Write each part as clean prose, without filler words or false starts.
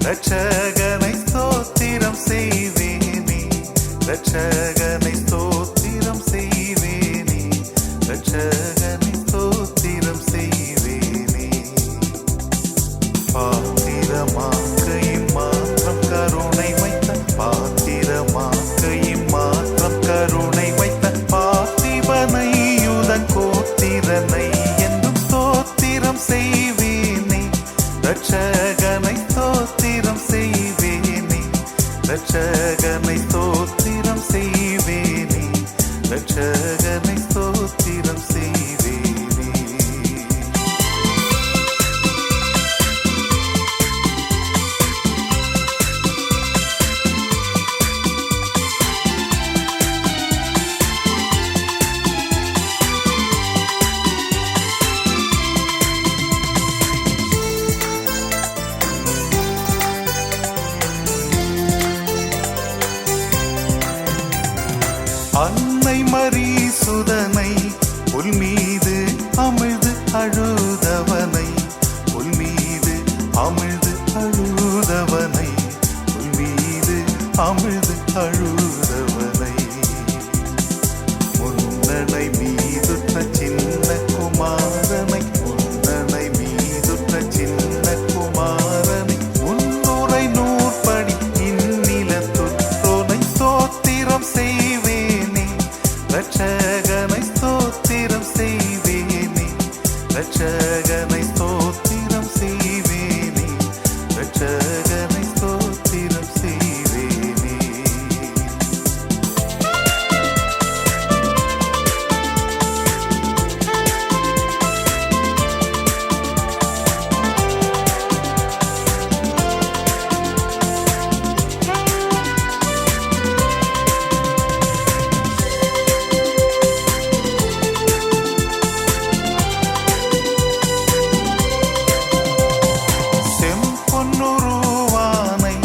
ரட்சகனை ஸ்தோத்திரம் செய்வேனே, ரட்சகனை ஸ்தோத்திரம் செய்வேனே, ரட்சகனை ஸ்தோத்திரம் செய்வேனே. பாத்திரமாக்கையும் மாற்றம் கருணை வைத்த, பாத்திரமாக்கையும் மாற்றம் கருணை வைத்த பார்த்திபனை யுதன் கோத்திரனை என்றும் ஸ்தோத்திரம் செய்வேனே, ரட்சகனை ஸ்தோத்திரம் செய்வேனே, ரட்சகனை ஸ்தோத்திரம் செய்வேனே, ரட்சகனை ஸ்தோத்திரம் செய்வேனே. அன்னை மரி சுதனை புல் மீது அமிழ்து அழுதவனை, புல் மீது அமிழ்து அழுதவனை, புல் மீது அமிழ்து அழுதவனை, முன்னனை மீதுற்ற சின்ன குமாரனை, முன்னனை மீதுற்ற சின்ன குமாரனை, முன்னுரை நூற்படி இந்நிலத்துற்றோனை ஸ்தோத்திரம் செய்வேனே, ரட்சகனை ஸ்தோத்திரம் செய்வேனே, ரட்சகனை ஸ்தோத்திரம் செய்வேனே, ரட்சகனை ஸ்தோத்திரம் செய்வேனே. செம்பொன்னுருவானை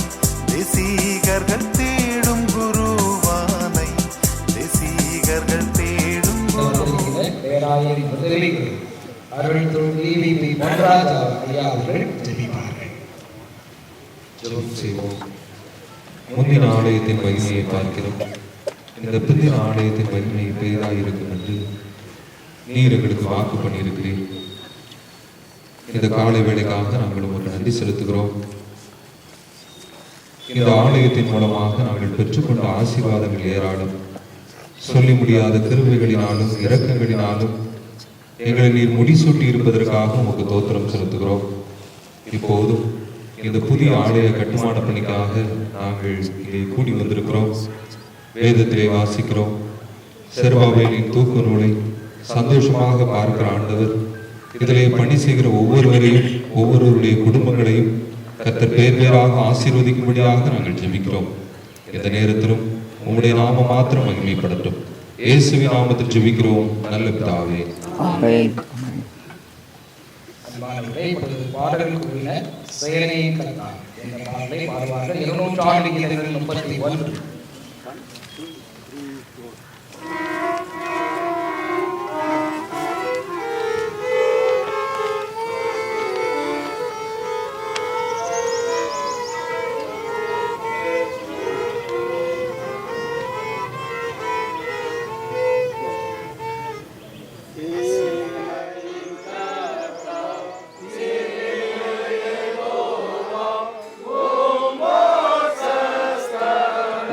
தேசிகர்கள் தேடும் குருவானை, தேசிகர்கள் தேடும் குருவானை. பேராயரின் உதவிகள் அருள் தொழில் பொன்ராஜா ஐயா அவர்கள் ஜெபிப்பார்கள். ஜெபம் செய்வோம். முந்தின ஆலயத்தின் மகிமையை பார்க்கிறோம். இந்த பிந்தின ஆலயத்தின் மகிமை பெரிதாயிருக்கும் என்று நீர் எங்களுக்கு வாக்கு பண்ணியிருக்கிறீர். இந்த காலை வேளைக்காக நாங்கள் உங்களுக்கு நன்றி செலுத்துகிறோம். இந்த ஆலயத்தின் மூலமாக நாங்கள் பெற்றுக்கொண்ட ஆசீர்வாதங்கள் ஏராளம். சொல்லி முடியாத கிருபைகளினாலும் இரக்கங்களினாலும் எங்களை நீர் முடிசூட்டி இருப்பதற்காக உமக்கு தோத்திரம் செலுத்துகிறோம். இப்போதும் இந்த புதிய ஆலய கட்டுமான பணிக்காக நாங்கள் இங்கே கூடி வந்திருக்கிறோம். வேதத்திலே வாசிக்கிறோம். செருபாபேலின் தூக்கு நூலை சந்தோஷமாக பார்க்கிற ஆண்டவர் இதிலே பணி செய்கிற ஒவ்வொருவரையும் ஒவ்வொருவருடைய குடும்பங்களையும் கர்த்தர் பேர் பேராக ஆசீர்வதிக்கும்படியாக நாங்கள் ஜெபிக்கிறோம். இந்த நேரத்திலும் உம்முடைய நாம மாத்திரம் மகிமைப்படட்டும். இயேசுவின் நாமத்தில் ஜெபிக்கிறோம் நல்ல பிதாவே. ஆமென். பாடலுக்குள்ள செயலை கலந்தான் என்ற பாடலை பாடுவார்கள். 231.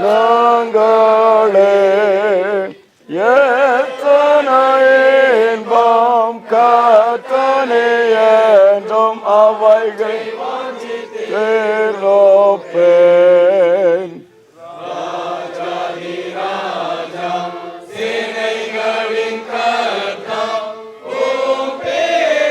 நாங்களே எத்தனை இன்பம் கத்தனை என்றும் அவைகள் தேர்ந்தோப்பேன். சேனைகளின் கர்த்தா, உம் பேர்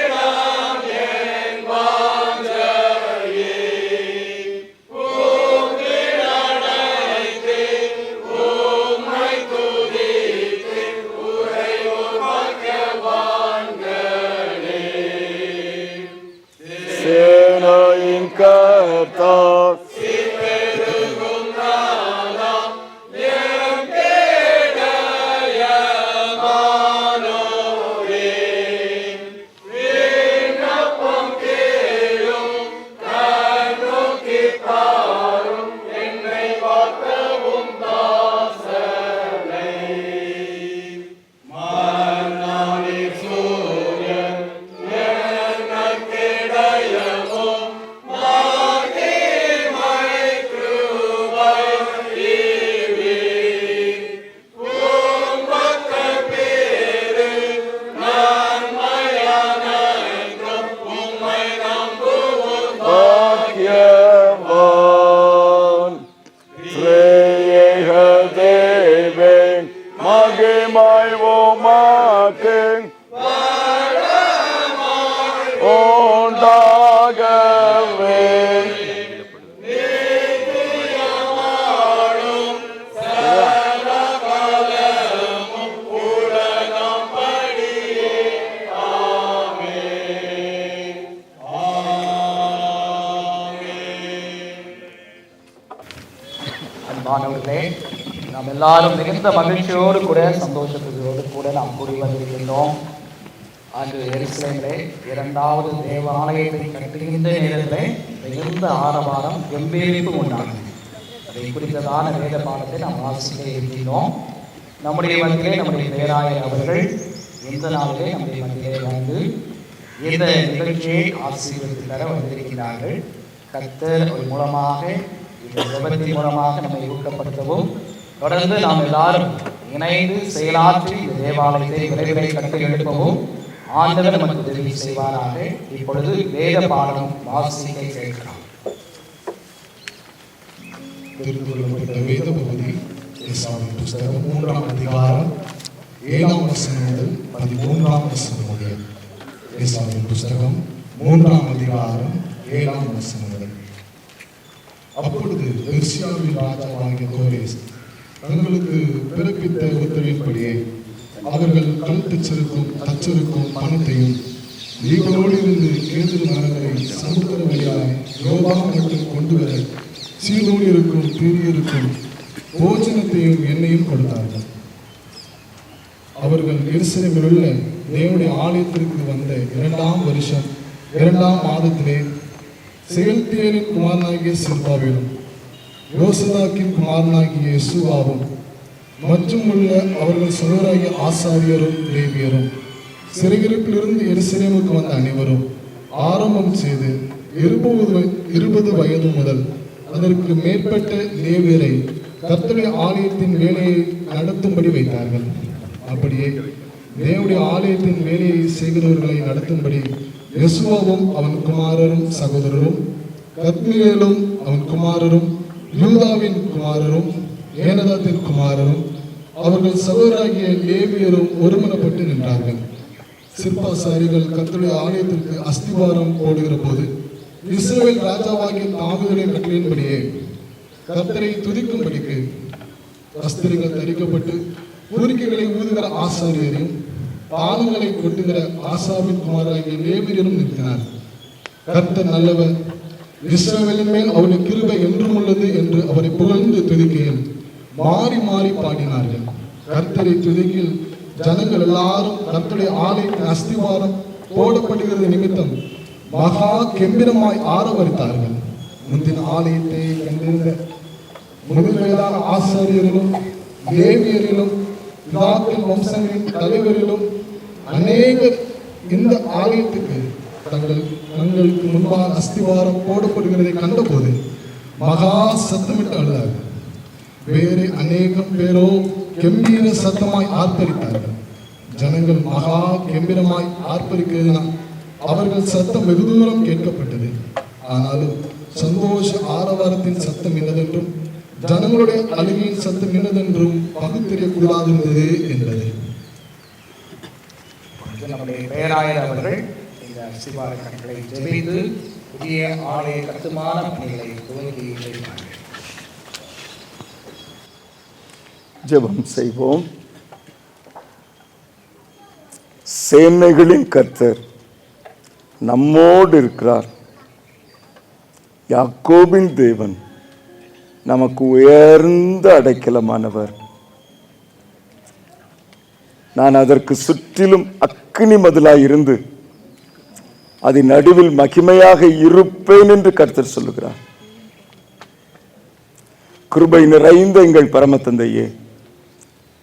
நாம் எல்லாரும் மிகுந்த மகிழ்ச்சியோடு கூட சந்தோஷத்தோடு கூட நாம் கூடி வந்திருக்கின்றோம். அன்று எருசலேமிலே 2வது தேவாலயத்தை கட்டுகின்ற நேரத்திலே மிகுந்த ஆரவாரம் கம்பீரிப்பு உண்டானது. அதை குறித்ததான வேத பாடத்தை நாம் வாசிக்க இருக்கின்றோம். நம்முடைய மத்தியிலே நம்முடைய பேராயர் அவர்கள் இந்த நாளிலே நம்முடைய மத்தியிலே வந்து இந்த நிகழ்ச்சியை ஆசீர்வதித்து தர வந்திருக்கிறார்கள். கர்த்தர் மூலமாக இந்த ஜெபத்தின் மூலமாக நம்மை ஊக்கப்படுத்தவும் தொடர்ந்து நாம் எல்லாரும் இணைந்து செயலாற்றி இந்த தேவாலயத்தை விரைவில் கட்டி எழுப்பவும் ஆண்டவர் நமக்கு உதவி செய்வாராக. இப்பொழுது வேத பாடம் வாசிக்க கேட்கிறோம். வேத பகுதி ஏசாயா புஸ்தகம் 3ஆம் அதிகாரம் 7ஆம் வசனம் முதல் 13ஆம் வசனம் முடிய. ஏசாயா புஸ்தகம் 3ஆம் அதிகாரம் 7ஆம் வசனம் முதல். அப்பொழுது பெர்சியாவின் ராஜாவாகிய கோரேஸ் தங்களுக்கு பிறப்பித்த உத்தரவின்படியே அவர்கள் கல் தச்சருக்கும் பணத்தையும் லீபனோடு இருந்து கேதுரு மரங்களை சமுத்திர வழியாய் யோபா மட்டும் கொண்டு வர சீதோனியருக்கும் தீரியருக்கும் போஜனத்தையும் எண்ணெயும் கொடுத்தார்கள். அவர்கள் எருசலேமில் உள்ள தேவனுடைய ஆலயத்திற்கு வந்த 2ஆம் வருஷம் 2ஆம் மாதத்திலே செயல்தியரின் குமாரனாகிய சிற்பாவிலும் யோசதாக்கின் குமாரனாகிய யெசுவாவும் மற்றும் உள்ள அவர்கள் சகோதராகிய ஆசாரியரும் லேவியரும் சிறையிருப்பிலிருந்து எருசலேமுக்கு வந்த அனைவரும் ஆரம்பம் செய்து 20 வயது முதல் அதற்கு மேற்பட்ட லேவியரை கர்த்தருடைய ஆலயத்தின் வேலையை நடத்தும்படி வைத்தார்கள். அப்படியே தேவனுடைய ஆலயத்தின் வேலையை செய்கிறவர்களை நடத்தும்படி யெசுவாவும் அவன் குமாரரும் சகோதரரும் கத்மியேலும் அவன் குமாரரும் யூதாவின் குமாரரும் ஏனதாத்தின் குமாரரும் அவர்கள் சகோதராகிய லேவியரும் ஒருமனப்பட்டு நின்றார்கள். சிற்பாசாரிகள் கர்த்தருடைய ஆலயத்திற்கு அஸ்திவாரம் போடுகிற போது இஸ்ரவேல் ராஜாவாகிய தாவீதுடைய கட்டளையின்படியே கர்த்தரை துதிக்கும்படிக்கு வஸ்திரங்கள் தரிக்கப்பட்டு பூரிக்கைகளை ஊதுகிற ஆசாரியரையும் தாளங்களை கொட்டுகிற ஆசாவின் குமாராகிய லேவியரும் நிறுத்தினார். கர்த்தர் நல்லவர், இஸ்ரவேலின் மேல் அவருடைய கிருபை என்றும் உள்ளது என்று அவரை புகழ்ந்து துதிக்கையில் மாறி மாறி பாடினார்கள். கர்த்தரை துதிக்கில் ஜனங்கள் எல்லாரும் கர்த்தருடைய ஆலயத்தின் அஸ்திவாரம் போடப்படுகிறது நிமித்தம் மகா கெம்பிரமாய் ஆரவரித்தார்கள். முந்தின ஆலயத்தை கண்டிருந்த முதன்மையான ஆசாரியரிலும் லேவியரிலும் பிதாக்களின் வம்சங்களின் தலைவரிலும் அநேகர் இந்த ஆலயத்துக்கு தங்களுக்கு முன்பாக அஸ்திவாரம் போடப்படுகிறதை கண்டபோது மகா சத்தமிட்டு அழுதார்கள். வேறு அநேகம் பேரோ கெம்பீர சத்தமாய் ஆர்ப்பரித்தார்கள். ஜனங்கள் மகா கெம்பீரமாய் ஆர்ப்பரிக்கிறதுனால் அவர்கள் சத்தம் வெகு தூரம் கேட்கப்பட்டது. ஆனாலும் சந்தோஷ ஆரவாரத்தின் சத்தம் என்னதென்றும் ஜனங்களுடைய அழுகையின் சத்தம் என்னதென்றும் பகுத்தறியக்கூடாது என்பது. நம்முடைய பேராயர் அவர்கள் இந்த அஸ்திவார கட்டளை ஜெபித்து புதிய ஆலய கட்டுமான பணிகளை துவங்கி வைப்பார்கள். ஜெபம் செய்வோம். சேனைகளின் கர்த்தர் நம்மோடு இருக்கிறார். யாக்கோபின் தேவன் நமக்கு உயர்ந்த அடைக்கலமானவர். நான் அதற்கு சுற்றிலும் அக்கினி மதிலாய் இருந்து அதன் நடுவில் மகிமையாக இருப்பேன் என்று கர்த்தர் சொல்லுகிறார். கிருபை நிறைந்த எங்கள் பரம தந்தையே,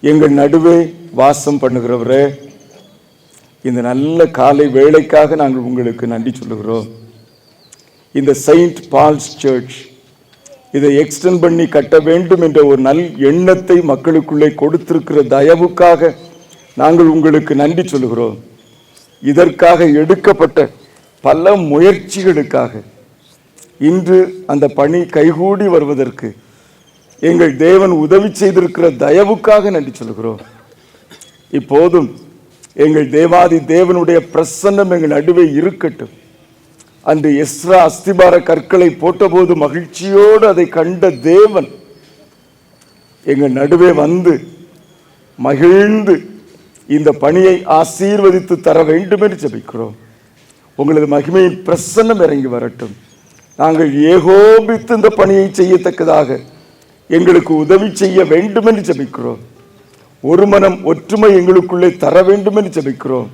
எங்கள் நடுவே வாசம் பண்ணுகிறவரே, இந்த நல்ல காலை வேளைக்காக நாங்கள் உங்களுக்கு நன்றி சொல்லுகிறோம். இந்த செயின்ட் பால்ஸ் சர்ச் இதை எக்ஸ்டெண்ட் பண்ணி கட்ட வேண்டும் என்ற ஒரு நல் எண்ணத்தை மக்களுக்குள்ளே கொடுத்திருக்கிற தயவுக்காக நாங்கள் உங்களுக்கு நன்றி சொல்லுகிறோம். இதற்காக எடுக்கப்பட்ட பல முயற்சிகளுக்காக இன்று அந்த பணி கைகூடி வருவதற்கு எங்கள் தேவன் உதவி செய்திருக்கிற தயவுக்காக நன்றி சொல்கிறோம். இப்போதும் எங்கள் தேவாதி தேவனுடைய பிரசன்னம் எங்கள் நடுவே இருக்கட்டும். அன்று எஸ்ரா அஸ்திபார கற்களை போட்டபோது மகிழ்ச்சியோடு அதை கண்ட தேவன் எங்கள் நடுவே வந்து மகிழ்ந்து இந்த பணியை ஆசீர்வதித்து தர வேண்டும் என்று ஜெபிக்கிறோம். உங்களது மகிமையின் பிரசன்னம் இறங்கி வரட்டும். நாங்கள் ஏகோபித்து இந்த பணியை செய்யத்தக்கதாக எங்களுக்கு உதவி செய்ய வேண்டும் என்று ஜெபிக்கிறோம். ஒரு மனம் ஒற்றுமை எங்களுக்குள்ளே தர வேண்டும் என்று ஜெபிக்கிறோம்.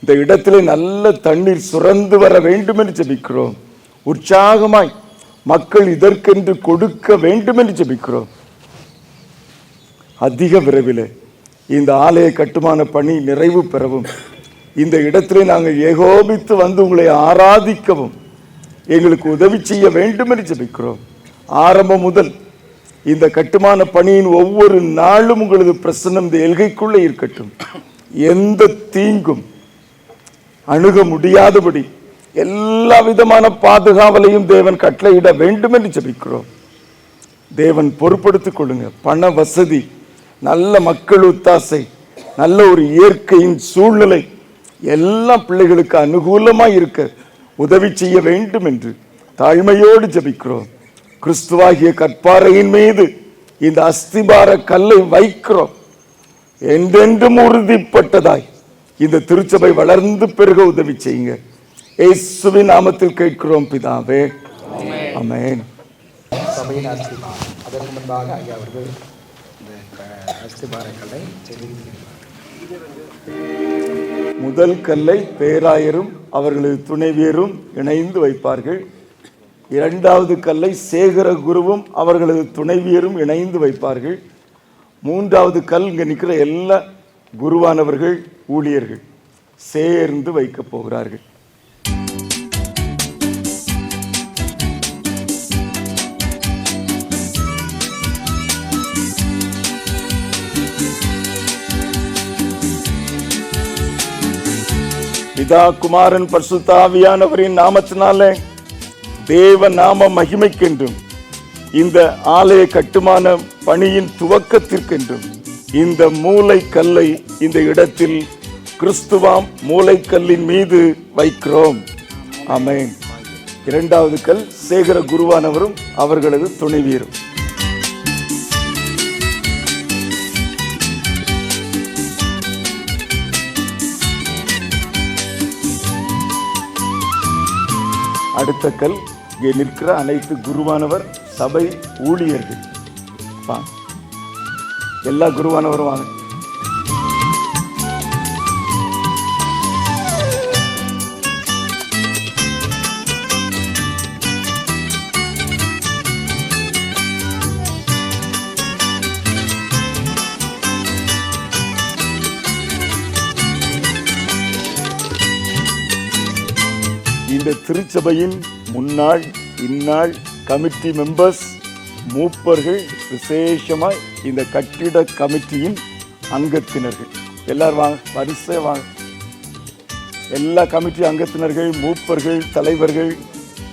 இந்த இடத்திலே நல்ல தண்ணீர் சுரந்து வர வேண்டும் என்று ஜெபிக்கிறோம். உற்சாகமாய் மக்கள் இதற்கென்று கொடுக்க வேண்டும் என்று ஜெபிக்கிறோம். அதிக விரைவில் இந்த ஆலய கட்டுமான பணி நிறைவு பெறவும், இந்த இடத்திலே நாங்கள் ஏகோபித்து வந்து உங்களை ஆராதிக்கவும் எங்களுக்கு உதவி செய்ய வேண்டும் என்று ஜெபிக்கிறோம். ஆரம்பம் முதல் இந்த கட்டுமான பணியின் ஒவ்வொரு நாளும் உங்களது பிரசன்னம் இந்த எல்கைக்குள்ளே இருக்கட்டும். எந்த தீங்கும் அணுக முடியாதபடி எல்லா விதமான பாதுகாவலையும் தேவன் கட்டளையிட வேண்டும் என்று ஜெபிக்கிறோம். தேவன் பொறுப்படுத்திக் கொள்ளுங்க. பண வசதி, நல்ல மக்கள் ஒத்தாசை, நல்ல ஒரு இயற்கையின் சூழ்நிலை எல்லா பிள்ளைகளுக்கு அனுகூலமாய் இருக்க உதவி செய்ய வேண்டும் என்று தாழ்மையோடு ஜெபிக்கிறோம். கிறிஸ்துவாகிய கற்பாறையின் மீது இந்த அஸ்திபார கல்லை வைக்கிறோம். என்றென்றும் உறுதிப்பட்டதாய் இந்த திருச்சபை வளர்ந்து பெருக உதவி செய்யுங்க. இயேசுவின் நாமத்தில் கேட்கிறோம் பிதாவே, ஆமென். சபையின் அஸ்திபாரம். அதற்கு முன்பாக ஐயா அவர்கள் இந்த அஸ்திபாரங்களை முதல் கல்லை பேராயரும் அவர்களது துணைவியரும் இணைந்து வைப்பார்கள். இரண்டாவது கல்லை சேகர குருவும் அவர்களது துணைவியரும் இணைந்து வைப்பார்கள். மூன்றாவது கல் இங்கே நிற்கிற எல்லா குருவானவர்கள், ஊழியர்கள் சேர்ந்து வைக்கப் போகிறார்கள். பிதா, குமாரன், பரிசுத்த ஆவியானவரின் நாமத்தினாலே தேவ நாம மகிமைக்கென்றும் இந்த ஆலய கட்டுமான பணியின் துவக்கத்திற்கென்றும் இந்த மூலைக்கல்லை இந்த இடத்தில் கிறிஸ்துவாம் மூலைக்கல்லின் மீது வைக்கிறோம். ஆமென். இரண்டாவது கல் சேகர குருவானவரும் அவர்களது துணைவியரும். அடுத்த கல் இங்கே நிற்கிற அனைத்து குருவானவர் சபை ஊழியர்கள். எல்லா குருவானவரும் வாங்க. இந்த திருச்சபையின் முன்னாள் இந்நாள் கமிட்டி மெம்பர்ஸ், மூப்பர்கள், விசேஷமாய் இந்த கட்டிட கமிட்டியின் அங்கத்தினர்கள் எல்லாரும் வாங்க, வரிசை வாங்க. எல்லா கமிட்டி அங்கத்தினர்கள், மூப்பர்கள், தலைவர்கள்,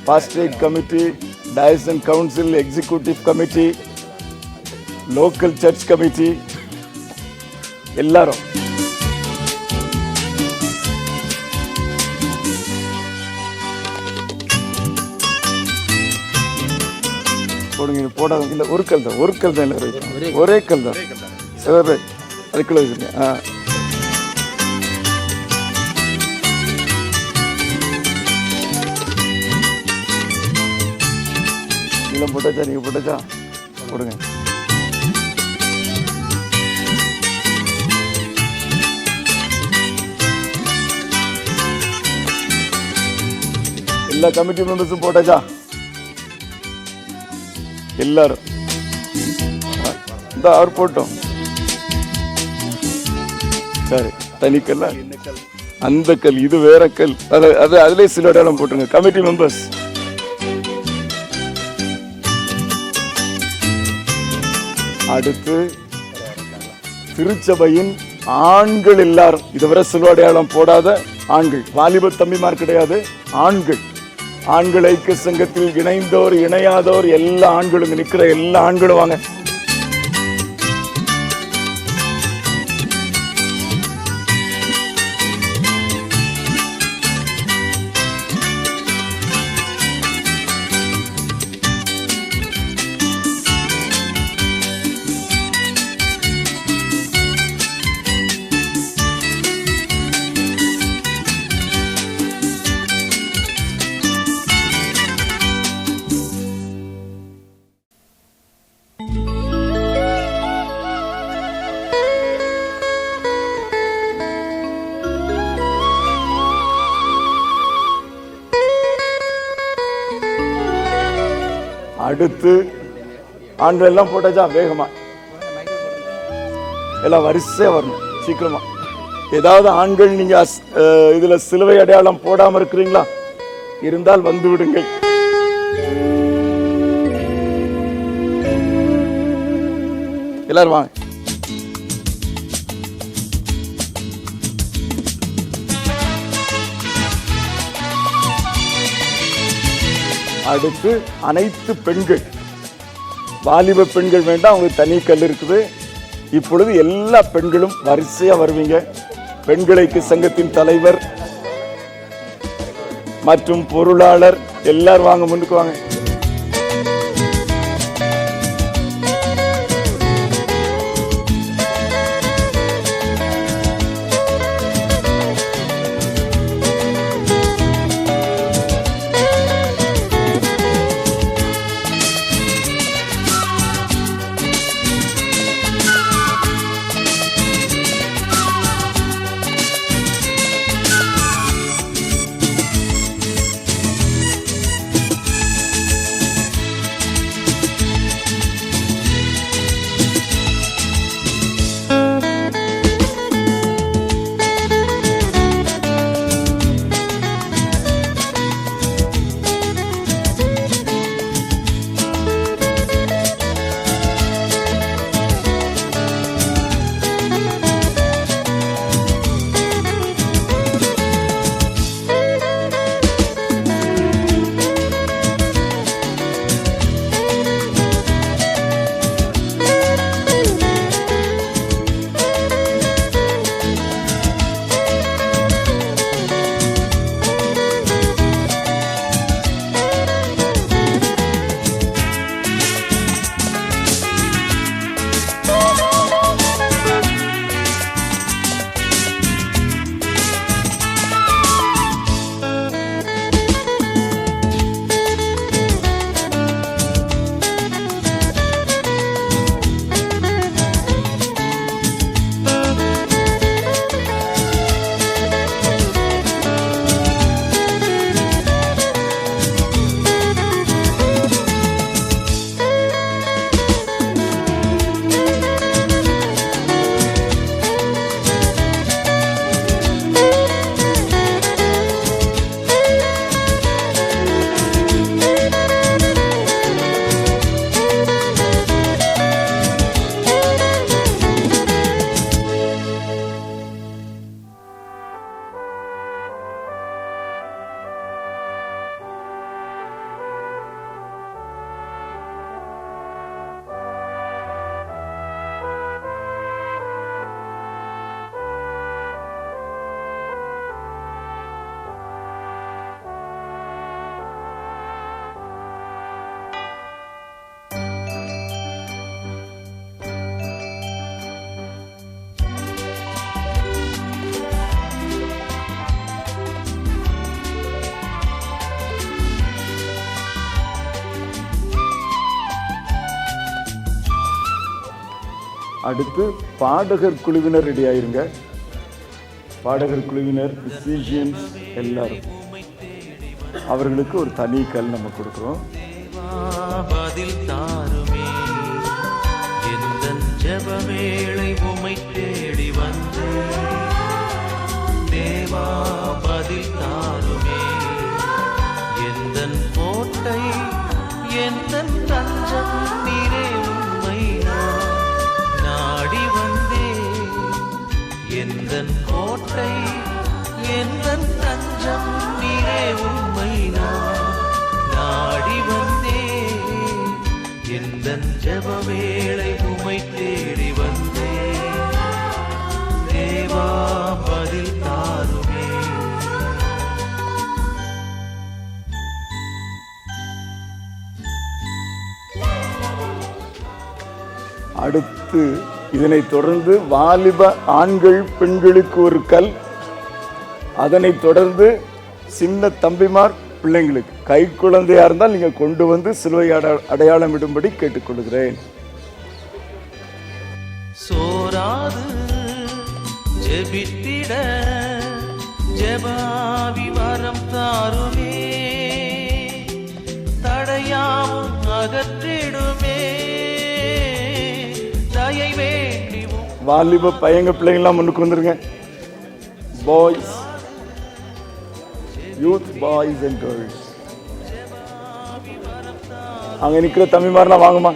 pastorate committee, diocesan council, executive committee, local church committee எல்லாரும் போடுங்க. போடாத இல்லை, ஒரு கல் தான், ஒரு கல் தான், இல்லை ஒரே கல் தான். அதுக்குள்ள வச்சுருக்கேன். இல்லை போட்டாச்சா, நீங்கள் போட்டாச்சா, போடுங்க. எல்லா கமிட்டி மெம்பர்ஸும் போட்டாச்சா? எல்லாரும் இந்த அவர் போட்டோம். சரி, தனிக்கல்ல அந்த கல், இது வேற கல். அது அதுல சில இடம் போட்டுருங்க. கமிட்டி மெம்பர்ஸ் அடுத்து திருச்சபையின் ஆண்கள் எல்லாரும், இதுவரை சில அடையாளம் போடாத ஆண்கள், வாலிப தம்பிமார் கிடையாது, ஆண்கள், ஆண்கள் ஐக்கிய சங்கத்தில் இணைந்தோர் இணையாதோர் எல்லா ஆண்களும், நிற்கிற எல்லா ஆண்களும் வாங்க. அடுத்து ஆண்கள் எல்லாம் போட்டாச்சா? வேகமா எல்லாம் வரிசையா வரணும், சீக்கிரமா. ஏதாவது ஆண்கள் நீங்க இதுல சிலுவை அடையாளம் போடாம இருக்கிறீங்களா? இருந்தால் வந்து விடுங்கள். எல்லாரும் வாங்க. அடுத்து அனைத்து பெண்கள், வாலிப பெண்கள் வேண்டாம், அவங்களுக்கு தனி கல் இருக்குது. இப்பொழுது எல்லா பெண்களும் வரிசையா வருவீங்க. பெண்கள் ஐக்கிய சங்கத்தின் தலைவர் மற்றும் பொருளாளர் எல்லாரும் வாங்க, முன்னுக்கு வாங்க. அடுத்து பாடகர் குழுவினர் ரெடி ஆயிருங்க. பாடகர் குழுவினர், மியூசிஷியன்ஸ் எல்லாரும், அவர்களுக்கு ஒரு தனி கல் நம்ம கொடுக்கிறோம். பதில் தாருமே, எந்தன் ஜெபவேளை உம்மை தேடி வந்தே. தேவா பதில் தாருமே, எந்தன் கோட்டை எந்தன் தஞ்சம் நீரே, உம்மை நாடி வந்தே. எந்தன் கோட்டை எந்தன் தஞ்சம் நீரே, உம்மை நாடி வந்தே. எந்தன் ஜெபவேளை உம்மை தேடி வந்தே. தேவா பதில் தாருமே. அடுத்து இதனைத் தொடர்ந்து வாலிப ஆண்கள் பெண்களுக்கு ஒரு கல், அதனைத் தொடர்ந்து சின்ன தம்பிமார் பிள்ளைங்களுக்கு, கை குழந்தையா இருந்தால் நீங்க கொண்டு வந்து சிலுவை அடையாளம் இடும்படி கேட்டுக்கொள்கிறேன். சோராது ஜெபித்திட ஜெபாவி வரம் தாருமே. தடையாவும் அகற்ற வாலிப பையங்க பிள்ளைங்களாம் முன்னுக்கு வந்துருங்க. Boys, youth boys and girls. அங்க நிக்கிற தம்பிமாரெல்லாம் வாங்கம்மா,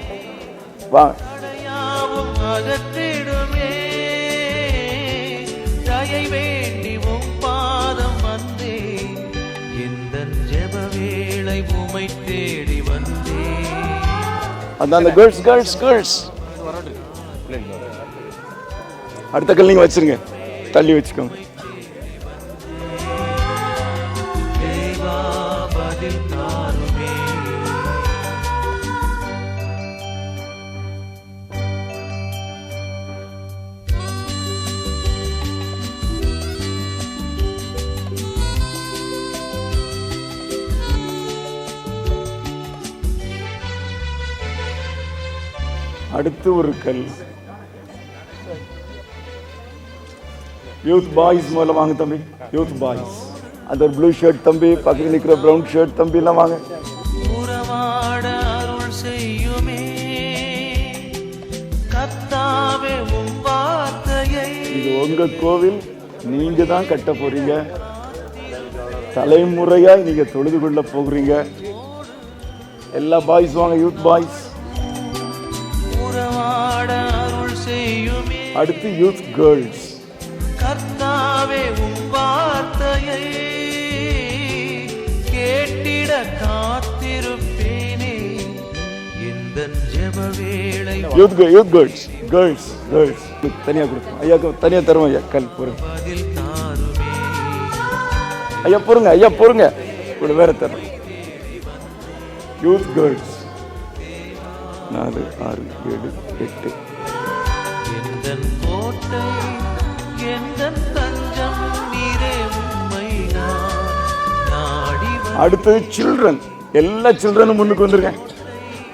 வாங்க. தடையாவும் அகற்றிடுமே, தயை வேண்டி உம் பாதம் வந்தே, எந்தன் ஜெப வேளை உமை தேடி வந்தே. அந்த கேர்ள்ஸ் கேர்ள்ஸ் கேர்ள்ஸ் அடுத்த கல் நீங்க வச்சிருங்க, தள்ளி வச்சுக்கோங்க. தேவா பதில் தாருமே. அடுத்து ஒரு கல் யூத் பாய்ஸ் முதல்ல வாங்க தம்பி. யூத் பாய்ஸ், அந்த ஒரு ப்ளூ ஷர்ட் தம்பி, பக்கத்தில் நிற்கிற ப்ரௌன் ஷர்ட் தம்பி எல்லாம் வாங்க. உறவாட அருள் செய்யுமே, கர்த்தாவே உம் வார்த்தையை. இது உங்க கோவில், நீங்க தான் கட்ட போறீங்க, தலைமுறையா நீங்க தொழுது கொள்ள போகிறீங்க. எல்லா பாய்ஸ் வாங்க, யூத் பாய்ஸ். உறவாட அருள் செய்யுமே, அடுத்து யூத் கேர்ள்ஸ். கர்த்தாவே உம் வார்த்தையை கேட்டிட காத்திருப்பேனே, எந்தன் ஜெப வேளை யூத் கேர்ள்ஸ் கேர்ள்ஸ் கேர்ள்ஸ் தனியா கொடுப்போம். ஐயாக்கு தனியா தருவோம். ஐயா கல் பொறுங்க, பதில் தாருமே. ஐயா பொறுங்க, ஐயா பொறுங்க, ஒரு வேற தரும். Youth girls 4, 6, 7, 8. எந்தன் கோட்டை எந்தன் தஞ்சம் நீரே, உம்மை நான் நாடி அடுத்தது சில்ட்ரன். எல்லா சில்ட்ரனும் முன்னுக்கு வந்துருங்க.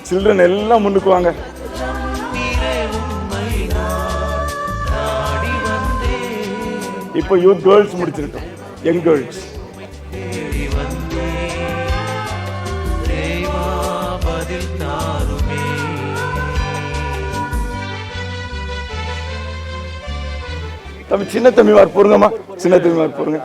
சில்ட்ரன் எல்லாம் முன்னுக்கு வாங்க. நீரே, உம்மை நான் நாடி வந்தேன். இப்போ யூத் கேர்ள்ஸ் முடிச்சிருக்கோம், யங் கேர்ள்ஸ். தேடி வந்தேன், தேவா பதில் தாருமே. தம்பி சின்ன தம்பிமார் பொறுங்கம்மா, சின்ன தம்பிமார் பொறுங்க.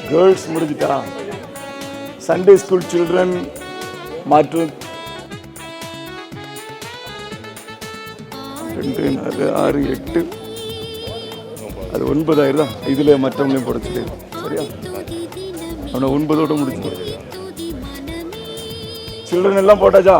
கேர்ள்ஸ் முடிஞ்சிட்டா. சண்டே ஸ்கூல் சில்ட்ரன் மற்றும் 2, 4, 6, 8 அது 9 ஆயிரம். இதுல மற்றவங்களையும் போட சொல்லி சரியா? அவனை 9ஓட முடிச்சு. சில்ட்ரன் எல்லாம் போட்டாச்சா?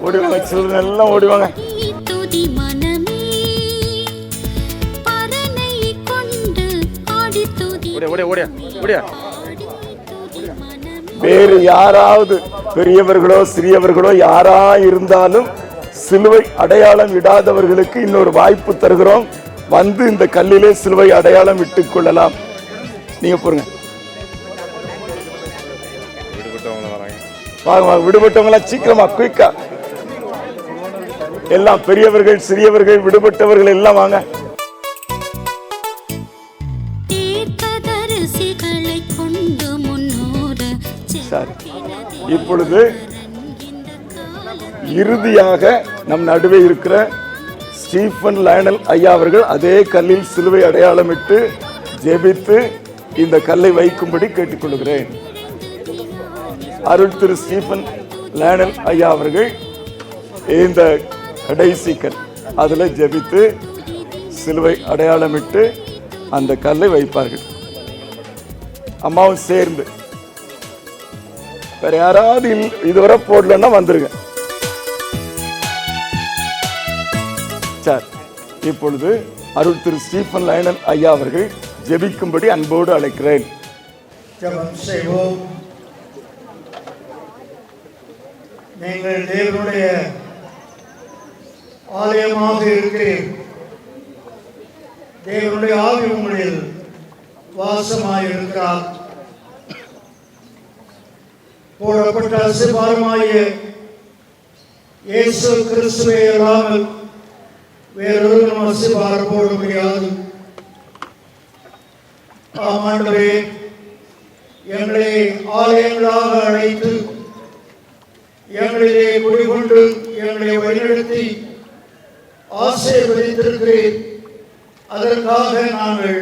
ஓடிவாங்க சில்ட்ரன் எல்லாம் ஓடிவாங்க. வேறு யாராவது பெரியவர்களோ சிறியவர்களோ யாரா இருந்தாலும் சிலுவை அடையாளம் இடாதவர்களுக்கு இன்னொரு வாய்ப்பு தருகிறோம். வந்து இந்த கல்லிலே சிலுவை அடையாளம் இட்டுக் கொள்ளலாம். நீங்க போறீங்க, விடுபட்டவங்களா சீக்கிரமா குயிக்கா. எல்லாம் பெரியவர்கள் சிறியவர்கள் விடுபட்டவர்கள் எல்லாம் வாங்க. சரி, இப்பொழுது இறுதியாக நம் நடுவே இருக்கிற ஸ்டீஃபன் லயனல் ஐயா அவர்கள் அதே கல்லில் சிலுவை அடையாளமிட்டு ஜெபித்து இந்த கல்லை வைக்கும்படி கேட்டுக்கொள்கிறேன். அருள் திரு ஸ்டீஃபன் லயனல் ஐயா அவர்கள் இந்த கடைசி கல் அதுல ஜெபித்து சிலுவை அடையாளமிட்டு அந்த கல்லை வைப்பார்கள். அம்மாவும் சேர்ந்து. வேற யாராவது இதுவரை போடலன்னா வந்துருங்க. சார், இப்பொழுது அருள் திரு ஸ்டீஃபன் லயனல் ஐயா அவர்கள் ஜெபிக்கும்படி அன்போடு அழைக்கிறேன். ஜெபம் செய்வோம். நீங்கள் தேவனுடைய ஆலயமாக இருக்கிறீர். தேவனுடைய ஆவி உங்களில் வாசமாயிருக்கிறார். போடப்பட்ட அஸ்திபாரமாகிய இயேசு கிறிஸ்துவே அல்லாமல் வேறொருவரும் அஸ்திபாரம் போட முடியாது. ஆமாண்டவரே, எங்களை ஆலயங்களாக அழைத்து எங்களிலே குடிகொண்டு எங்களை வழிநடத்தி ஆசீர்வதித்திருக்கிறேன். அதற்காக நாங்கள்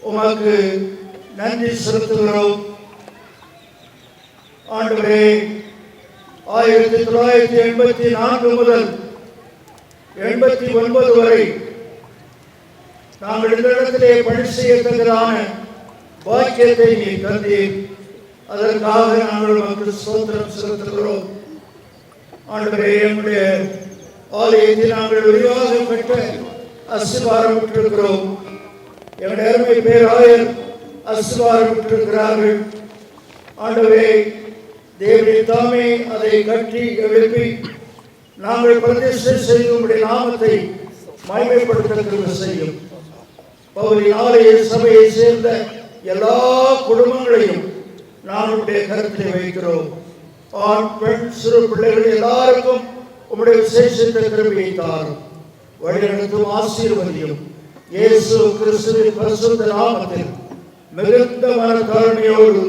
உமக்கு நன்றி செலுத்துகிறோம். ஆண்டவரே, 1984 முதல் 89 வரை நாங்கள் இந்த இடத்திலே பணி செய்யத்தக்கதான பாக்கியத்தை நீ தந்தீர். அதற்காக நாங்கள் உமக்கு ஸ்தோத்திரம் செலுத்துகிறோம். ஆண்டவரே, எங்களுடைய ஆலயத்தில் நாங்கள் விரிவாக பெற்ற அஸ்திபாரம் விட்டிருக்கிறோம். எங்களுடைய அருமை பேராயர் அஸ்திபாரம் விட்டிருக்கிறார்கள். ஆண்டவரே, தேவனே தாமே அதை கட்டி எழுப்பி நாங்கள் பிரதிஷ்டை செய்து உம்முடைய நாமத்தை மகிமைப்படுத்த செய்யும். பவுலி ஆலய சபையை சேர்ந்த எல்லா குடும்பங்களையும் நாங்களுடைய கருத்தில் வைக்கிறோம். ஆண் பெண் சிறு பிள்ளைகள் எல்லாருக்கும் உம்முடைய விசேஷித்த கிருபையை தாரும், வழிநடத்தும் ஆசீர்வதியும். இயேசு கிறிஸ்துவின் பரிசுத்த நாமத்தில் மிகுந்த மனத்தாழ்மையோடு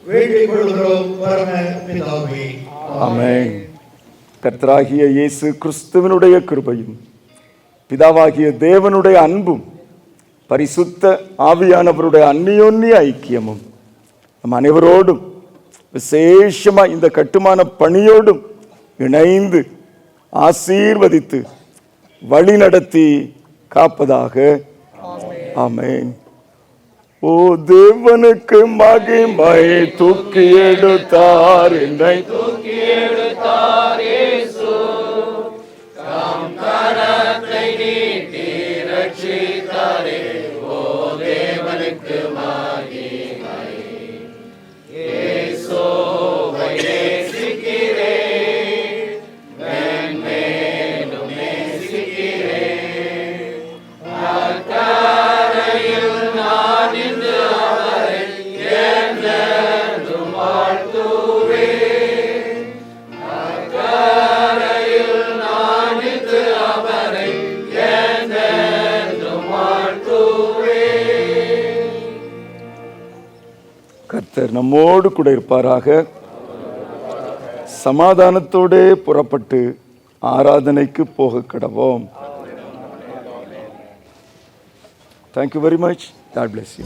வேண்டிக் கொள்கிறோம் பரம பிதாவே. ஆமென். கர்த்தராகிய இயேசு கிறிஸ்துவினுடைய கிருபையும் பிதாவாகிய தேவனுடைய அன்பும் பரிசுத்த ஆவியானவருடைய அந்நியோன்ய ஐக்கியமும் நம் அனைவரோடும் விசேஷமா இந்த கட்டுமான பணியோடும் இணைந்து ஆசீர்வதித்து வழி நடத்தி காப்பதாக. ஆமென். ஓ தேவனுக்கு மகிமை, தூக்கி எடுத்தார் என்னை, தூக்கி எடுத்தார் இயேசு, தம் கரத்தை நீட்டி ரட்சித்தாரே. ஓ தேவனுக்கு மகிமை, இயேசுவை நேசிக்கிறேன், மென்மேலும் நேசிக்கிறேன். அக்கரையில் நான் இன்று அவரை என்றென்றும் வாழ்த்துவேன். அக்கரையில் நான் இன்று அவரை என்றென்றும் வாழ்த்துவேன். கர்த்தர் நம்மோடு கூட இருப்பாராக. சமாதானத்தோடு புறப்பட்டு ஆராதனைக்கு போக கடவோம். Thank you very much. God bless you.